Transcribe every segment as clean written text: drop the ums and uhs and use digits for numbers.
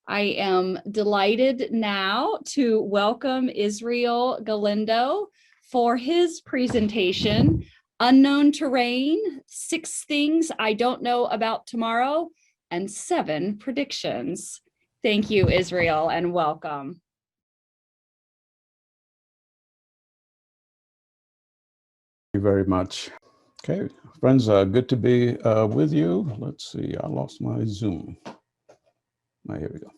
I am delighted now to welcome Israel Galindo for his presentation, Unknown Terrain, 6 Things I Don't Know About Tomorrow, and 7 Predictions. Thank you, Israel, and welcome. Thank you very much. Okay, friends, good to be with you. Let's see, I lost my Zoom. Here we go.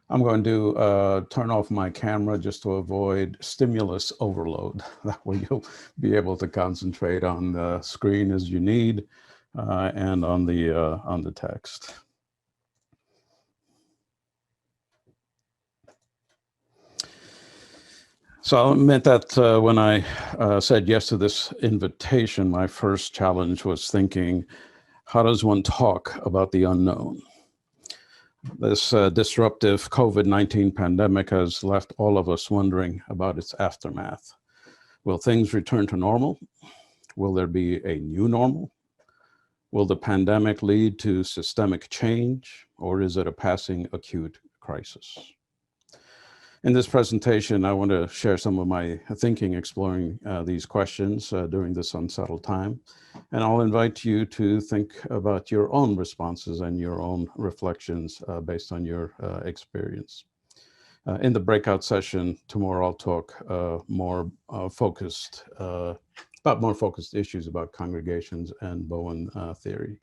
I'm going to turn off my camera just to avoid stimulus overload. That way you'll be able to concentrate on the screen as you need and on the text. So I'll admit that when I said yes to this invitation, my first challenge was thinking, how does one talk about the unknown? This disruptive COVID-19 pandemic has left all of us wondering about its aftermath. Will things return to normal? Will there be a new normal? Will the pandemic lead to systemic change, or is it a passing acute crisis? In this presentation, I want to share some of my thinking exploring these questions during this unsettled time. And I'll invite you to think about your own responses and your own reflections based on your experience. In the breakout session tomorrow, I'll talk about more focused issues about congregations and Bowen theory.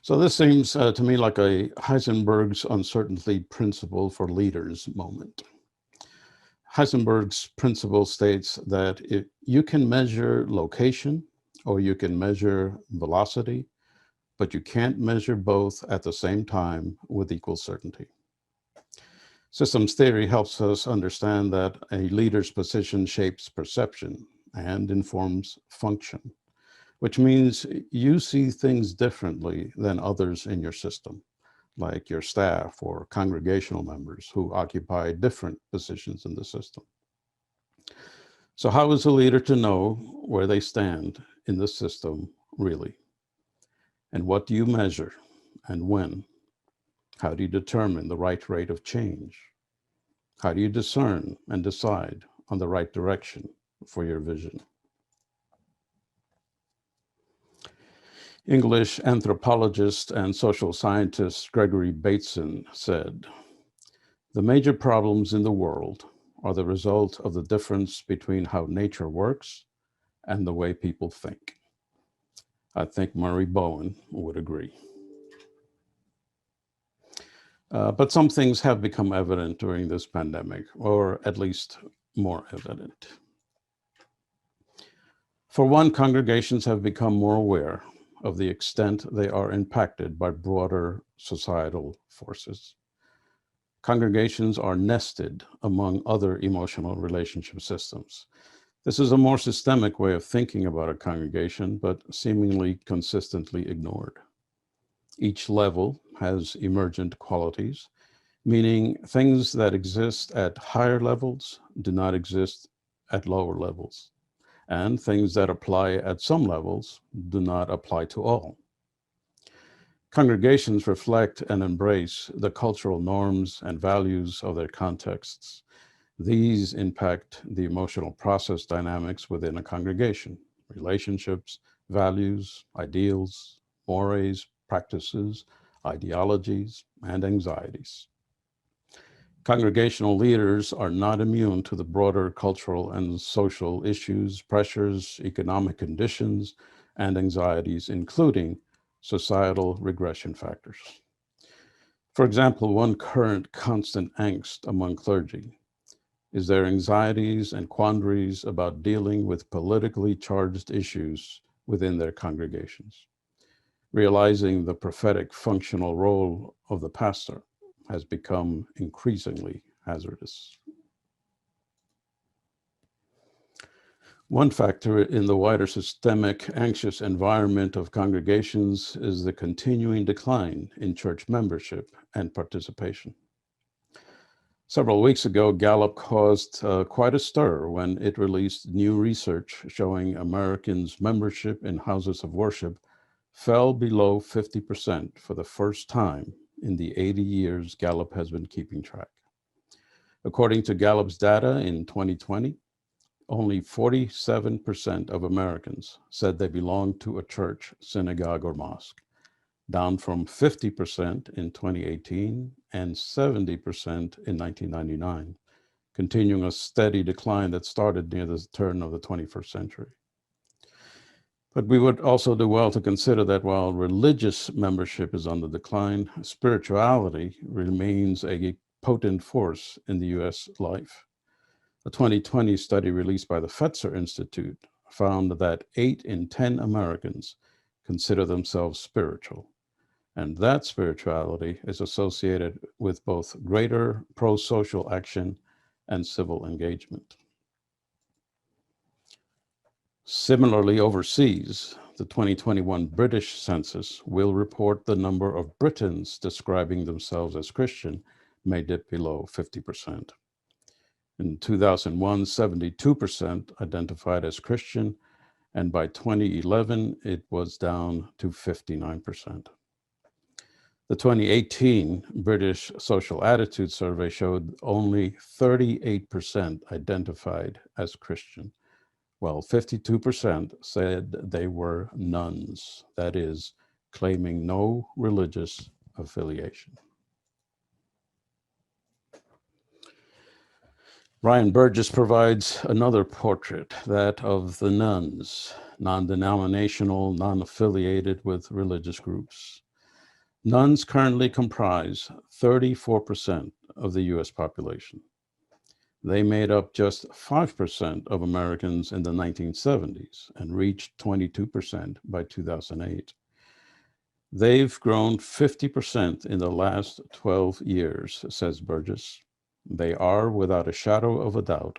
So this seems to me like a Heisenberg's uncertainty principle for leaders moment. Heisenberg's principle states that if you can measure location or you can measure velocity, but you can't measure both at the same time with equal certainty. Systems theory helps us understand that a leader's position shapes perception and informs function, which means you see things differently than others in your system, like your staff or congregational members who occupy different positions in the system. So how is a leader to know where they stand in the system really? And what do you measure and when? How do you determine the right rate of change? How do you discern and decide on the right direction for your vision? English anthropologist and social scientist Gregory Bateson said, "The major problems in the world are the result of the difference between how nature works and the way people think." I think Murray Bowen would agree. But some things have become evident during this pandemic, or at least more evident. For one, congregations have become more aware of the extent they are impacted by broader societal forces. Congregations are nested among other emotional relationship systems. This is a more systemic way of thinking about a congregation, but seemingly consistently ignored. Each level has emergent qualities, meaning things that exist at higher levels do not exist at lower levels, and things that apply at some levels do not apply to all. Congregations reflect and embrace the cultural norms and values of their contexts. These impact the emotional process dynamics within a congregation: relationships, values, ideals, mores, practices, ideologies, and anxieties. Congregational leaders are not immune to the broader cultural and social issues, pressures, economic conditions, and anxieties, including societal regression factors. For example, one current constant angst among clergy is their anxieties and quandaries about dealing with politically charged issues within their congregations. Realizing the prophetic functional role of the pastor has become increasingly hazardous. One factor in the wider systemic anxious environment of congregations is the continuing decline in church membership and participation. Several weeks ago, Gallup caused quite a stir when it released new research showing Americans' membership in houses of worship fell below 50% for the first time in the 80 years Gallup has been keeping track. According to Gallup's data in 2020, only 47% of Americans said they belonged to a church, synagogue, or mosque, down from 50% in 2018 and 70% in 1999, continuing a steady decline that started near the turn of the 21st century. But we would also do well to consider that while religious membership is on the decline, spirituality remains a potent force in the US life. A 2020 study released by the Fetzer Institute found that 8 in 10 Americans consider themselves spiritual, and that spirituality is associated with both greater pro-social action and civil engagement. Similarly, overseas, the 2021 British census will report the number of Britons describing themselves as Christian may dip below 50%. In 2001, 72% identified as Christian, and by 2011, it was down to 59%. The 2018 British Social Attitude Survey showed only 38% identified as Christian, while 52% said they were nuns, that is, claiming no religious affiliation. Ryan Burgess provides another portrait, that of the nuns, non-denominational, non-affiliated with religious groups. Nuns currently comprise 34% of the US population. They made up just 5% of Americans in the 1970s and reached 22% by 2008. They've grown 50% in the last 12 years, says Burgess. They are, without a shadow of a doubt,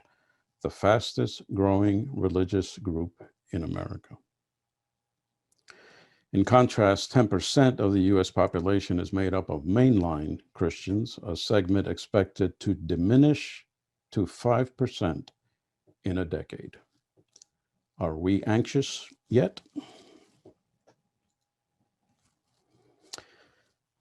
the fastest growing religious group in America. In contrast, 10% of the US population is made up of mainline Christians, a segment expected to diminish to 5% in a decade. Are we anxious yet?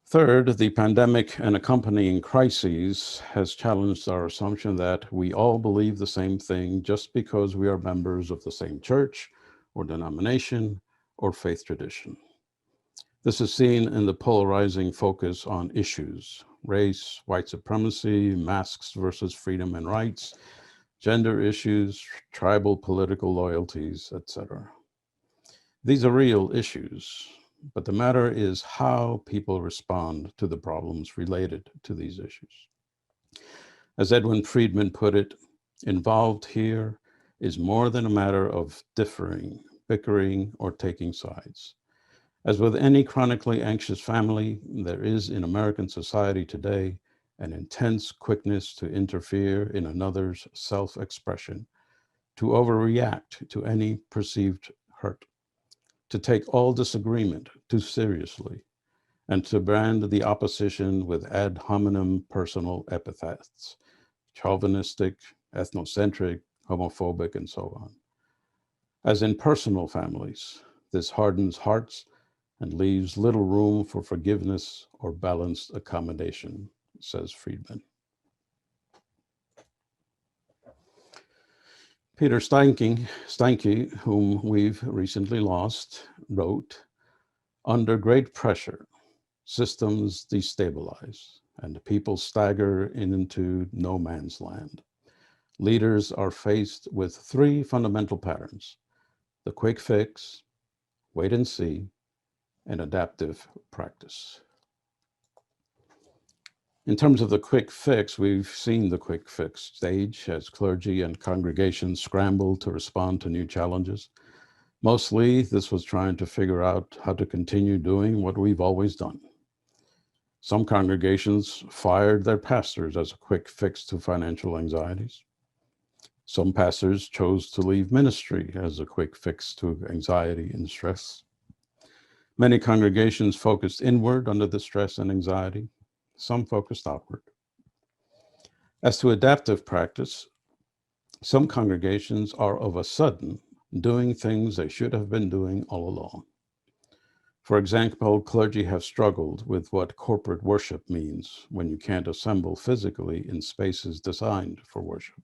Third, the pandemic and accompanying crises has challenged our assumption that we all believe the same thing just because we are members of the same church or denomination or faith tradition. This is seen in the polarizing focus on issues: race, white supremacy, masks versus freedom and rights, gender issues, tribal political loyalties, etc. These are real issues, but the matter is how people respond to the problems related to these issues. As Edwin Friedman put it, involved here is more than a matter of differing, bickering, or taking sides. As with any chronically anxious family, there is in American society today an intense quickness to interfere in another's self-expression, to overreact to any perceived hurt, to take all disagreement too seriously, and to brand the opposition with ad hominem personal epithets: chauvinistic, ethnocentric, homophobic, and so on. As in personal families, this hardens hearts and leaves little room for forgiveness or balanced accommodation, says Friedman. Peter Steinke, whom we've recently lost, wrote, "Under great pressure, systems destabilize and people stagger into no man's land. Leaders are faced with 3 fundamental patterns: the quick fix, wait and see, and adaptive practice." In terms of the quick fix, we've seen the quick fix stage as clergy and congregations scramble to respond to new challenges. Mostly, this was trying to figure out how to continue doing what we've always done. Some congregations fired their pastors as a quick fix to financial anxieties. Some pastors chose to leave ministry as a quick fix to anxiety and stress. Many congregations focused inward under the stress and anxiety. Some focused outward. As to adaptive practice, some congregations are of a sudden doing things they should have been doing all along. For example, clergy have struggled with what corporate worship means when you can't assemble physically in spaces designed for worship.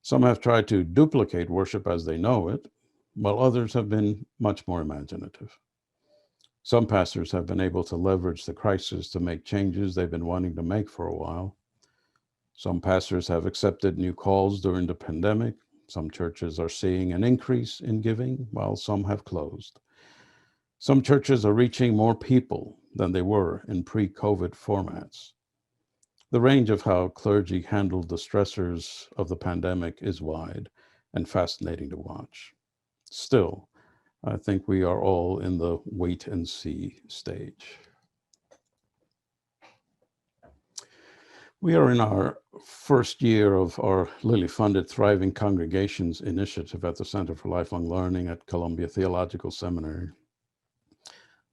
Some have tried to duplicate worship as they know it, while others have been much more imaginative. Some pastors have been able to leverage the crisis to make changes they've been wanting to make for a while. Some pastors have accepted new calls during the pandemic. Some churches are seeing an increase in giving, while some have closed. Some churches are reaching more people than they were in pre-COVID formats. The range of how clergy handled the stressors of the pandemic is wide and fascinating to watch. Still, I think we are all in the wait and see stage. We are in our first year of our Lilly-funded Thriving Congregations initiative at the Center for Lifelong Learning at Columbia Theological Seminary.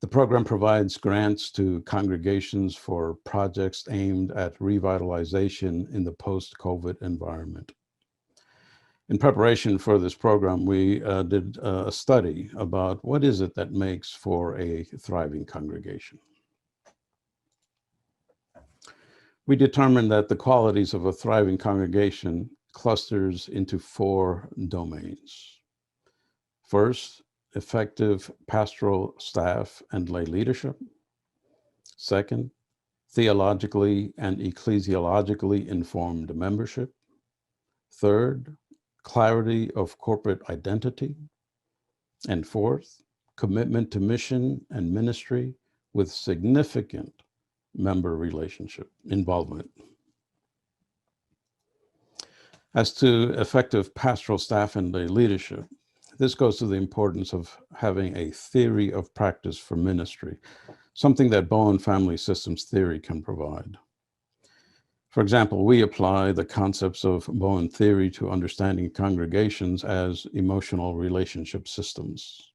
The program provides grants to congregations for projects aimed at revitalization in the post-COVID environment. In preparation for this program, we did a study about what is it that makes for a thriving congregation. We determined that the qualities of a thriving congregation clusters into 4 domains. First, effective pastoral staff and lay leadership. Second, theologically and ecclesiologically informed membership. Third, clarity of corporate identity. And fourth, commitment to mission and ministry with significant member relationship involvement. As to effective pastoral staff and lay leadership, this goes to the importance of having a theory of practice for ministry, something that Bowen Family Systems theory can provide. For example, we apply the concepts of Bowen theory to understanding congregations as emotional relationship systems.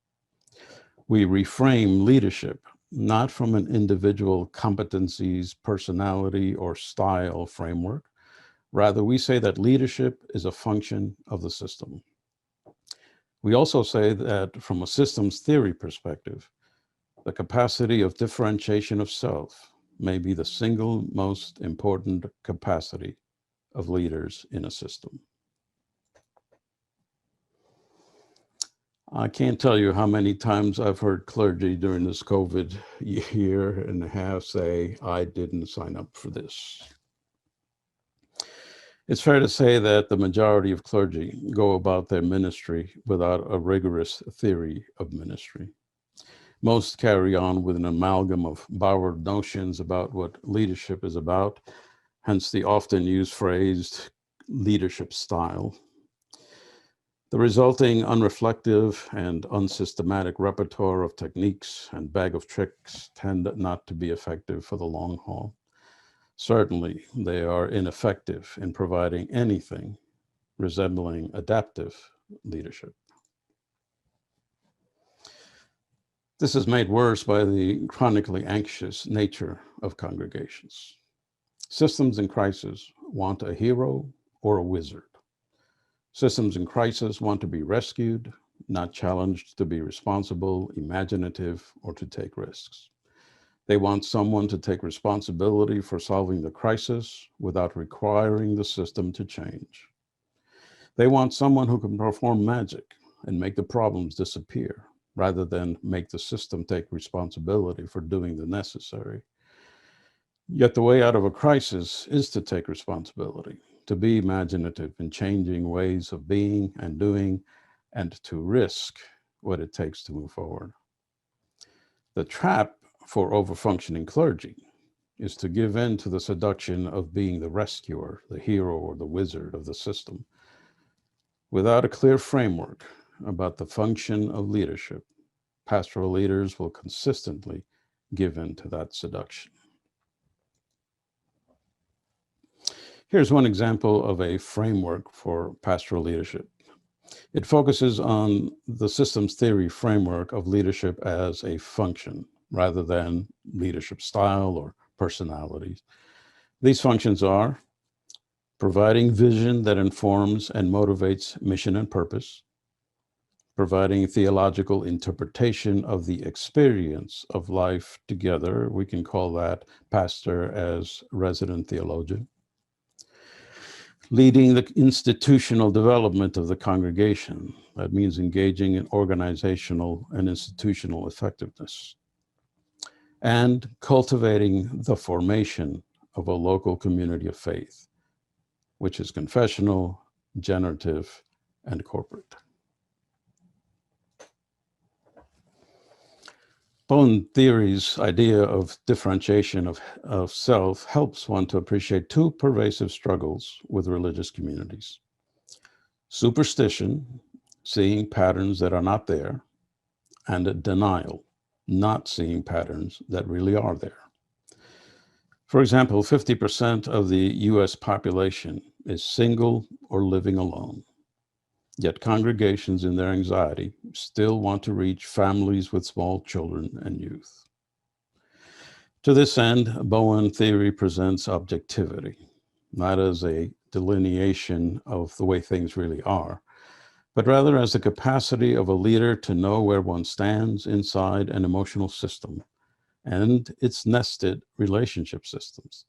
We reframe leadership not from an individual competencies, personality, or style framework. Rather, we say that leadership is a function of the system. We also say that from a systems theory perspective, the capacity of differentiation of self may be the single most important capacity of leaders in a system. I can't tell you how many times I've heard clergy during this COVID year and a half say, I didn't sign up for this. It's fair to say that the majority of clergy go about their ministry without a rigorous theory of ministry. Most carry on with an amalgam of borrowed notions about what leadership is about, hence the often used phrase, leadership style. The resulting unreflective and unsystematic repertoire of techniques and bag of tricks tend not to be effective for the long haul. Certainly, they are ineffective in providing anything resembling adaptive leadership. This is made worse by the chronically anxious nature of congregations. Systems in crisis want a hero or a wizard. Systems in crisis want to be rescued, not challenged to be responsible, imaginative, or to take risks. They want someone to take responsibility for solving the crisis without requiring the system to change. They want someone who can perform magic and make the problems disappear, rather than make the system take responsibility for doing the necessary. Yet the way out of a crisis is to take responsibility, to be imaginative in changing ways of being and doing, and to risk what it takes to move forward. The trap for overfunctioning clergy is to give in to the seduction of being the rescuer, the hero, or the wizard of the system. Without a clear framework about the function of leadership, pastoral leaders will consistently give in to that seduction. Here's one example of a framework for pastoral leadership. It focuses on the systems theory framework of leadership as a function, rather than leadership style or personalities. These functions are providing vision that informs and motivates mission and purpose, providing theological interpretation of the experience of life together. We can call that pastor as resident theologian. Leading the institutional development of the congregation. That means engaging in organizational and institutional effectiveness. And cultivating the formation of a local community of faith, which is confessional, generative, and corporate. Bowen theory's idea of differentiation of self helps one to appreciate two pervasive struggles with religious communities. Superstition, seeing patterns that are not there, and denial, not seeing patterns that really are there. For example, 50% of the US population is single or living alone. Yet congregations in their anxiety still want to reach families with small children and youth. To this end, Bowen theory presents objectivity, not as a delineation of the way things really are, but rather as the capacity of a leader to know where one stands inside an emotional system and its nested relationship systems,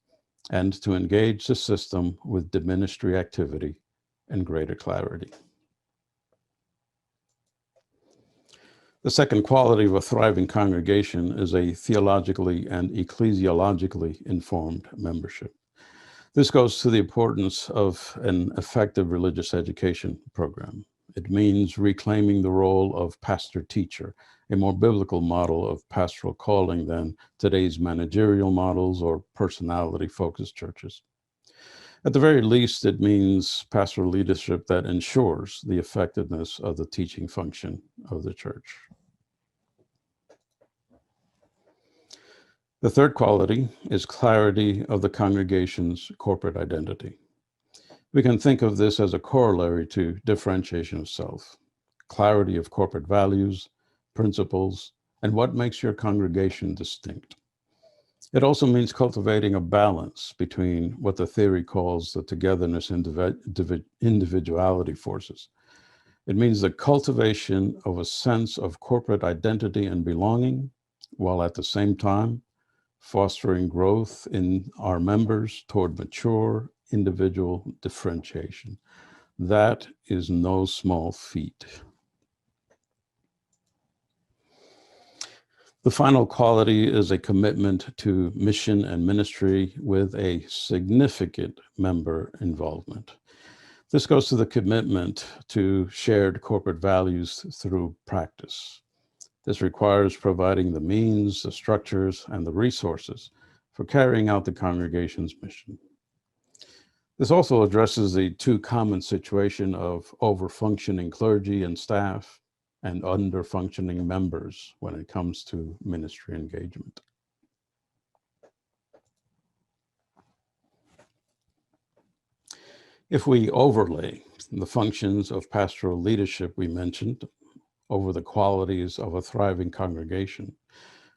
and to engage the system with diminished reactivity and greater clarity. The second quality of a thriving congregation is a theologically and ecclesiologically informed membership. This goes to the importance of an effective religious education program. It means reclaiming the role of pastor-teacher, a more biblical model of pastoral calling than today's managerial models or personality-focused churches. At the very least, it means pastoral leadership that ensures the effectiveness of the teaching function of the church. The third quality is clarity of the congregation's corporate identity. We can think of this as a corollary to differentiation of self, clarity of corporate values, principles, and what makes your congregation distinct. It also means cultivating a balance between what the theory calls the togetherness and individuality forces. It means the cultivation of a sense of corporate identity and belonging, while at the same time fostering growth in our members toward mature individual differentiation. That is no small feat. The final quality is a commitment to mission and ministry with a significant member involvement. This goes to the commitment to shared corporate values through practice. This requires providing the means, the structures, and the resources for carrying out the congregation's mission. This also addresses the too common situation of over-functioning clergy and staff and under-functioning members when it comes to ministry engagement. If we overlay the functions of pastoral leadership we mentioned over the qualities of a thriving congregation,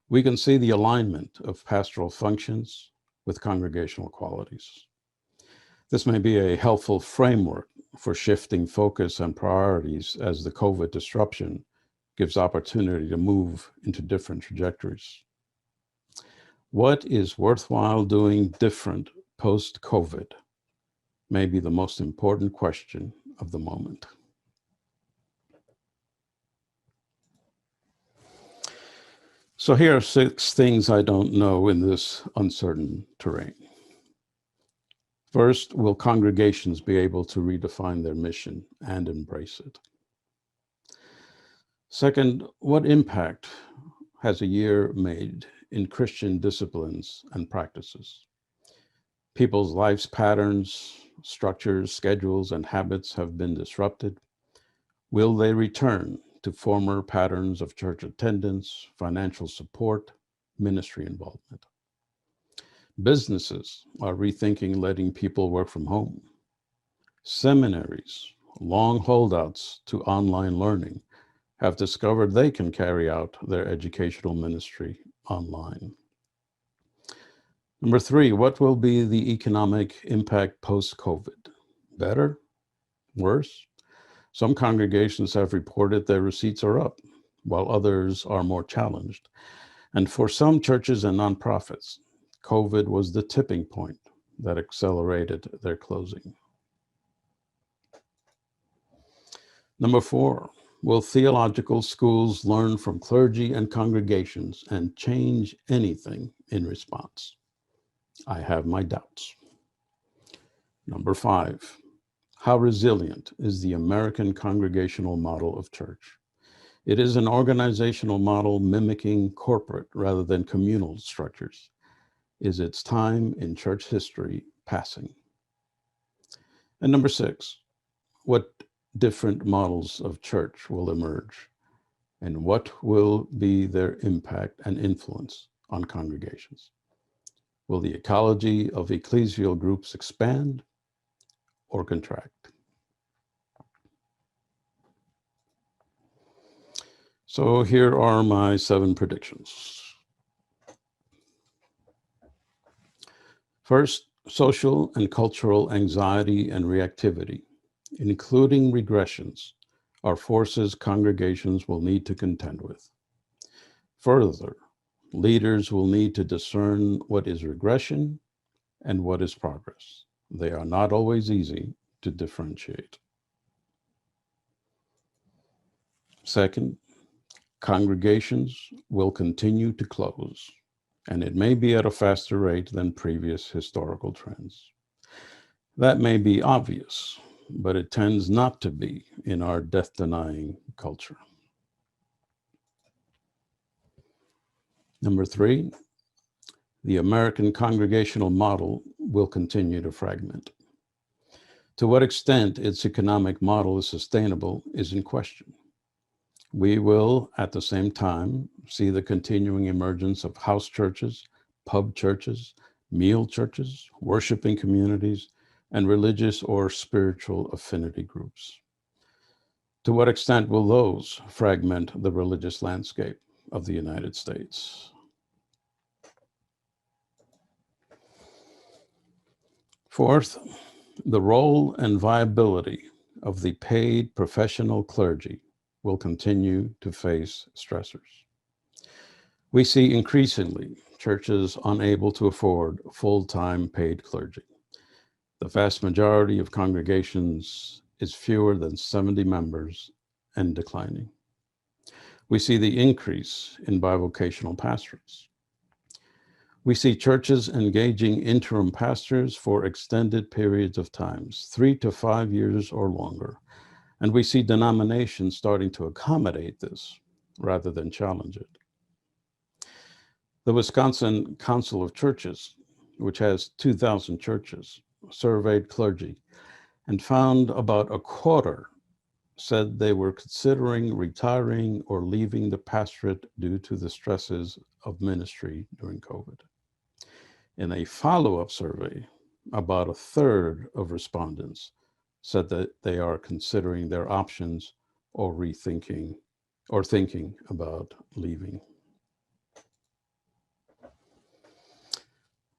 we can see the alignment of pastoral functions with congregational qualities. This may be a helpful framework for shifting focus and priorities as the COVID disruption gives opportunity to move into different trajectories. What is worthwhile doing different post-COVID may be the most important question of the moment. So here are 6 things I don't know in this uncertain terrain. First, will congregations be able to redefine their mission and embrace it? Second, what impact has a year made in Christian disciplines and practices? People's lives patterns, structures, schedules, and habits have been disrupted. Will they return to former patterns of church attendance, financial support, ministry involvement? Businesses are rethinking letting people work from home. Seminaries, long holdouts to online learning, have discovered they can carry out their educational ministry online. Number 3, what will be the economic impact post-COVID? Better? Worse? Some congregations have reported their receipts are up, while others are more challenged. And for some churches and nonprofits, COVID was the tipping point that accelerated their closing. Number 4, will theological schools learn from clergy and congregations and change anything in response? I have my doubts. Number 5, how resilient is the American congregational model of church? It is an organizational model mimicking corporate rather than communal structures. Is its time in church history passing? And number 6, what different models of church will emerge, and what will be their impact and influence on congregations? Will the ecology of ecclesial groups expand or contract? So here are my 7 predictions. First, social and cultural anxiety and reactivity, including regressions, are forces congregations will need to contend with. Further, leaders will need to discern what is regression and what is progress. They are not always easy to differentiate. Second, congregations will continue to close, and it may be at a faster rate than previous historical trends. That may be obvious, but it tends not to be in our death-denying culture. Number 3, the American congregational model will continue to fragment. To what extent its economic model is sustainable is in question. We will, at the same time, see the continuing emergence of house churches, pub churches, meal churches, worshiping communities, and religious or spiritual affinity groups. To what extent will those fragment the religious landscape of the United States? Fourth, the role and viability of the paid professional clergy will continue to face stressors. We see increasingly churches unable to afford full-time paid clergy. The vast majority of congregations is fewer than 70 members and declining. We see the increase in bivocational pastorates. We see churches engaging interim pastors for extended periods of times, 3 to 5 years or longer. And we see denominations starting to accommodate this rather than challenge it. The Wisconsin Council of Churches, which has 2,000 churches, surveyed clergy and found about a quarter said they were considering retiring or leaving the pastorate due to the stresses of ministry during COVID. In a follow-up survey, about a third of respondents said that they are considering their options or thinking about leaving.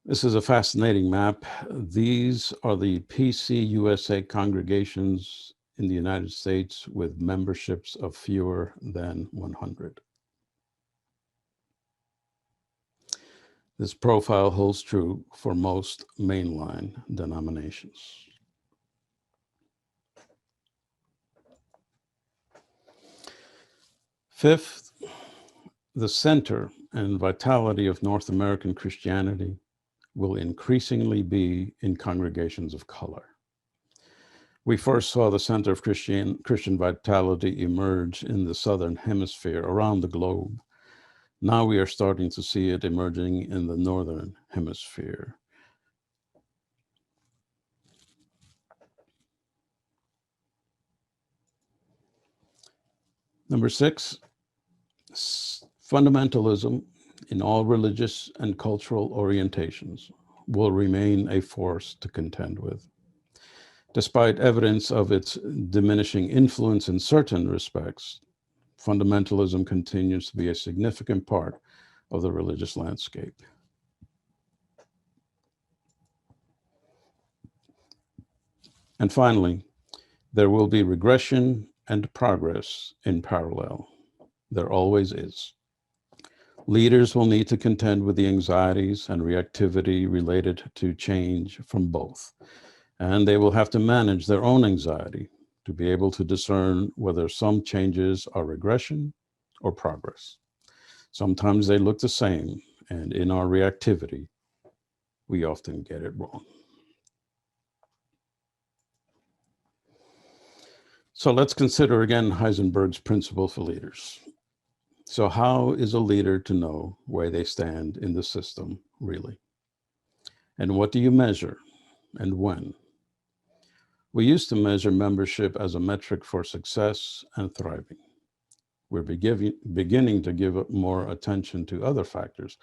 This is a fascinating map. These are the PCUSA congregations in the United States with memberships of fewer than 100. This profile holds true for most mainline denominations. Fifth, the center and vitality of North American Christianity will increasingly be in congregations of color. We first saw the center of Christian vitality emerge in the Southern Hemisphere around the globe. Now we are starting to see it emerging in the Northern Hemisphere. Number 6, fundamentalism in all religious and cultural orientations will remain a force to contend with. Despite evidence of its diminishing influence in certain respects, fundamentalism continues to be a significant part of the religious landscape. And finally, There will be regression and progress in parallel. There always is. Leaders will need to contend with the anxieties and reactivity related to change from both, and they will have to manage their own anxiety to be able to discern whether some changes are regression or progress. Sometimes they look the same, and in our reactivity, we often get it wrong. So let's consider again Heisenberg's principle for leaders. So how is a leader to know where they stand in the system, really? And what do you measure and when? We used to measure membership as a metric for success and thriving. We're beginning to give more attention to other factors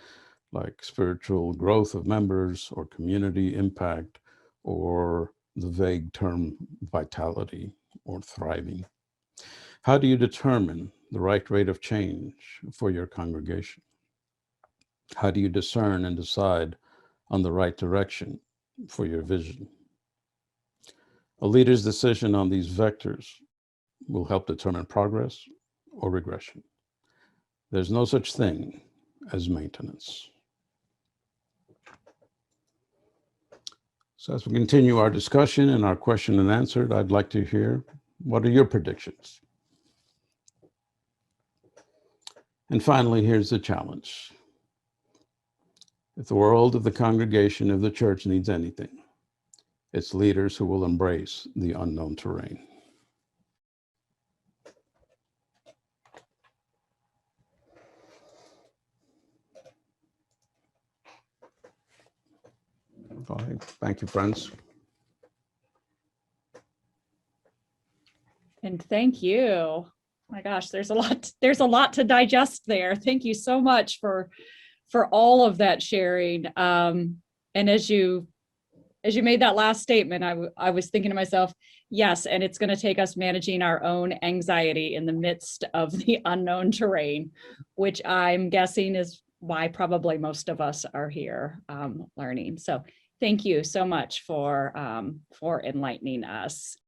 like spiritual growth of members or community impact or the vague term vitality or thriving. How do you determine the right rate of change for your congregation? How do you discern and decide on the right direction for your vision? A leader's decision on these vectors will help determine progress or regression. There's no such thing as maintenance. So as we continue our discussion and our question and answer, I'd like to hear, what are your predictions? And finally, here's the challenge. If the world of the congregation of the church needs anything, it's leaders who will embrace the unknown terrain. All right. Thank you, friends. And thank you. My gosh, there's a lot to digest there. Thank you so much for all of that sharing. And as you made that last statement, I was thinking to myself, yes, and it's going to take us managing our own anxiety in the midst of the unknown terrain, which I'm guessing is why probably most of us are here learning. So thank you so much for enlightening us.